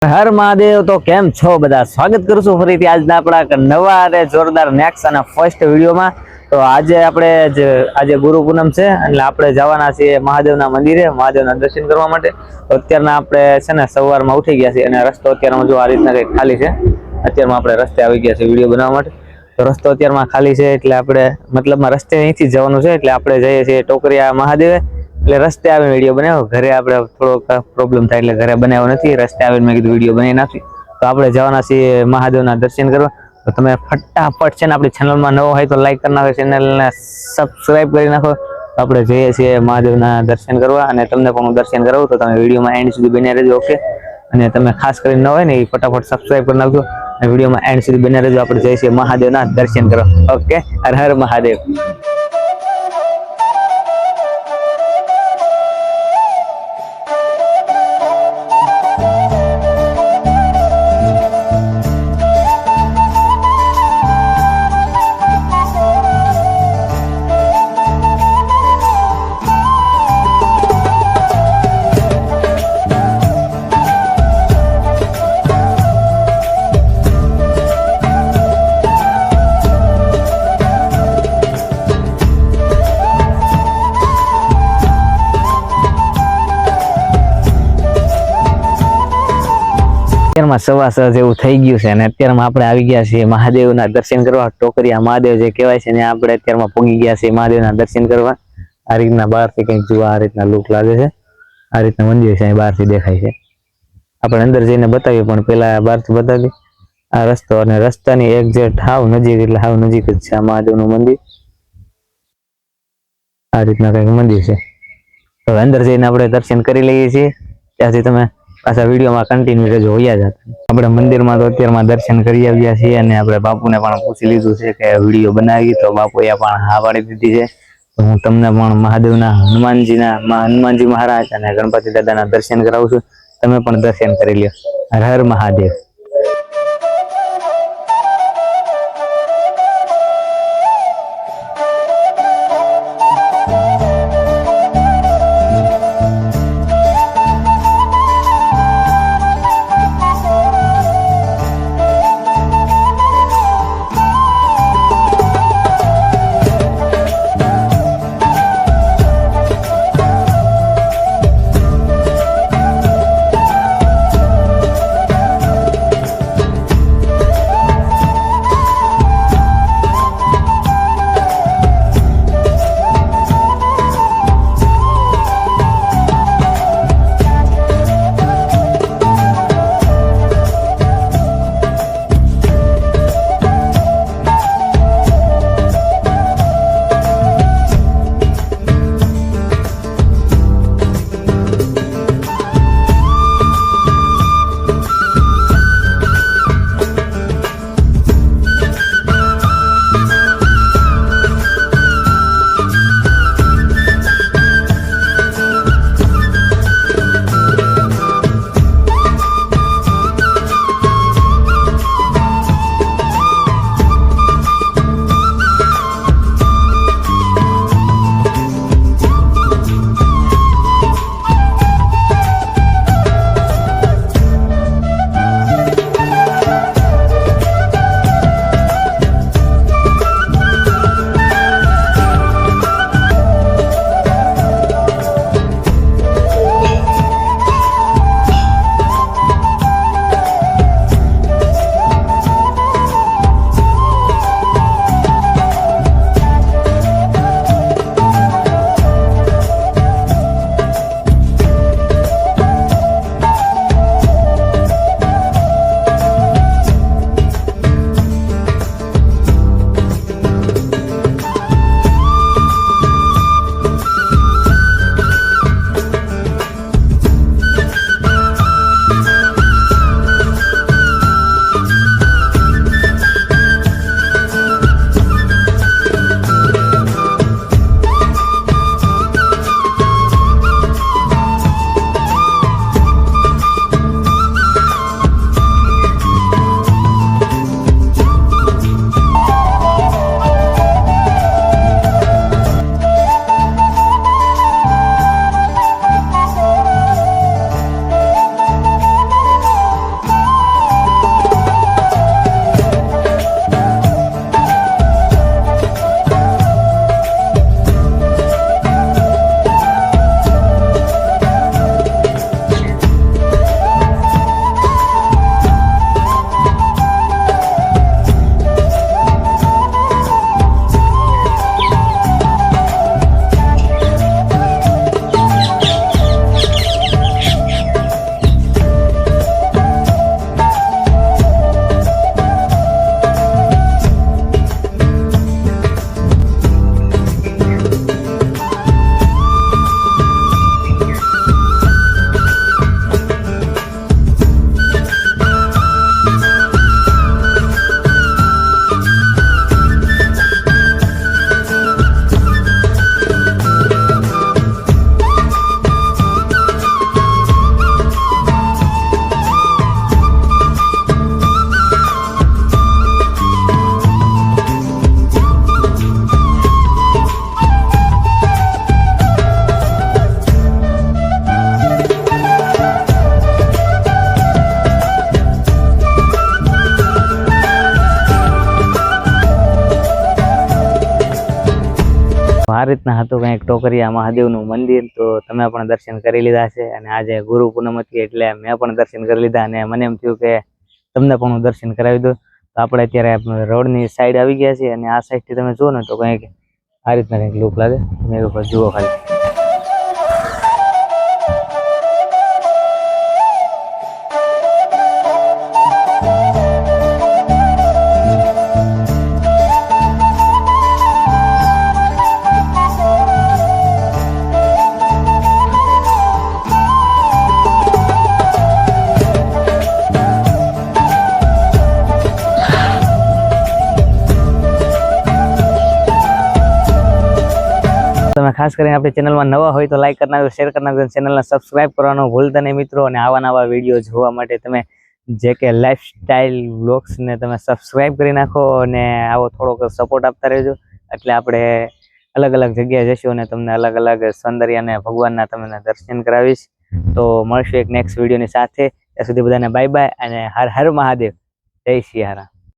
હર મહાદેવ તો કેમ છો બધા સ્વાગત કરું છું ફરીથી આજના આપણા નવા અને જોરદાર નેક્સ્ટ અને ફર્સ્ટ વિડીયોમાં। તો આજે ગુરુ પૂનમ છે એટલે આપણે જવાના છીએ મહાદેવના મંદિરે મહાદેવના દર્શન કરવા માટે। તો અત્યારના આપણે છે ને સવારમાં ઉઠી ગયા છીએ અને રસ્તો અત્યારમાં જો આ રીતના કંઈક ખાલી છે। અત્યારમાં આપણે રસ્તે આવી ગયા છે વિડીયો બનાવવા માટે। તો રસ્તો અત્યારમાં ખાલી છે એટલે આપણે મતલબમાં રસ્તે અહીંથી જવાનું છે એટલે આપણે જઈએ છીએ ટોકરિયા મહાદેવે। એટલે રસ્તે આવીને વિડીયો બનાવ્યો, ઘરે આપણે થોડોક પ્રોબ્લેમ થાય એટલે ઘરે બનાવ્યો નથી, રસ્તે આવીને મેં કીધું વિડીયો બનાવી નાખી। તો આપણે જવાના છીએ મહાદેવના દર્શન કરવા। તો તમે ફટાફટ છે ને આપણી ચેનલમાં નવો હોય તો લાઈક કરી નાખો, ચેનલને સબસ્ક્રાઇબ કરી નાખો। આપણે જઈએ છીએ મહાદેવના દર્શન કરવા અને તમને પણ હું દર્શન કરાવું, તો તમે વિડીયોમાં એન્ડ સુધી બન્યા રહેજો। ઓકે, અને તમે ખાસ કરીને ન હોય ને એ ફટાફટ સબસ્ક્રાઇબ કરી નાખજો અને વિડીયોમાં એન્ડ સુધી બન્યા રહેજો। આપણે જઈએ છીએ મહાદેવના દર્શન કરવા। ઓકે, હર હર મહાદેવ। અત્યારમાં સવા 6 જેવું થઈ ગયું છે અને અત્યારમાં આપણે આવી ગયા છીએ મહાદેવના દર્શન કરવા। ટોકરિયા મહાદેવ જે કહેવાય છે ને આપણે અત્યારમાં પહોંચી ગયા છીએ મહાદેવના દર્શન કરવા। આ રીતના બહારથી કંઈક જુઓ, આ રીતના લુક લાગે છે, આ રીતના મંદિર છે, બહારથી દેખાય છે। આપણે અંદર જઈને બતાવીએ પણ પેલા બહારથી બતાવી આ રસ્તો, અને રસ્તાની એક્ઝેક્ટ હાવ નજીક એટલે હાવ નજીક જ છે આ મહાદેવનું મંદિર। આ રીતના કંઈક મંદિર છે। તો અંદર જઈને આપણે દર્શન કરી લઈએ છીએ, ત્યાંથી તમે પાછા વિડીયોમાં કન્ટિન્યુ રહેજો, હોયા જતા। આપણે મંદિરમાં તો અત્યારમાં દર્શન કરી આવ્યા છીએ અને આપણે બાપુને પણ પૂછી લીધું છે કે વિડીયો બનાવી, તો બાપુએ પણ હા પાડી દીધી છે। તો હું તમને પણ મહાદેવના હનુમાનજી મહારાજ અને ગણપતિ દાદાના દર્શન કરાવું છું, તમે પણ દર્શન કરી લ્યો। હર હર મહાદેવ। રીતના હતું કંઈક ટોકરિયા મહાદેવનું મંદિર. તો તમે પણ દર્શન કરી લીધા છે અને આજે ગુરુ પૂનમ હતી એટલે મેં પણ દર્શન કરી લીધા અને મને એમ થયું કે તમને પણ હું દર્શન કરાવી દઉં. તો આપણે અત્યારે રોડની સાઈડ આવી ગયા છીએ અને આ સાઈડથી તમે જુઓ ને તો કંઈક આ રીતના કંઈક લુક લાગે. તમે જુઓ ખાલી. તમે ખાસ કરીને આપણી ચેનલમાં નવા હોય તો લાઈક કરી નાખજો, શેર કરી નાખજો, ચેનલને સબસ્ક્રાઇબ કરવાનું ભૂલતા નહીં મિત્રો. અને આવા નવા વિડીયો જોવા માટે તમે JK લાઈફસ્ટાઈલ વ્લોગ્સને તમે સબસ્ક્રાઇબ કરી નાખો અને આવો થોડોક સપોર્ટ આપતા રહેજો. એટલે આપણે અલગ અલગ જગ્યાએ જઈશું અને તમને અલગ અલગ સૌંદર્ય અને ભગવાનના તમને દર્શન કરાવીશ. તો મળશું એક નેક્સ્ટ વિડીયોની સાથે. ત્યાં સુધી બધાને બાય બાય અને હર હર મહાદેવ. જય સિયારામ.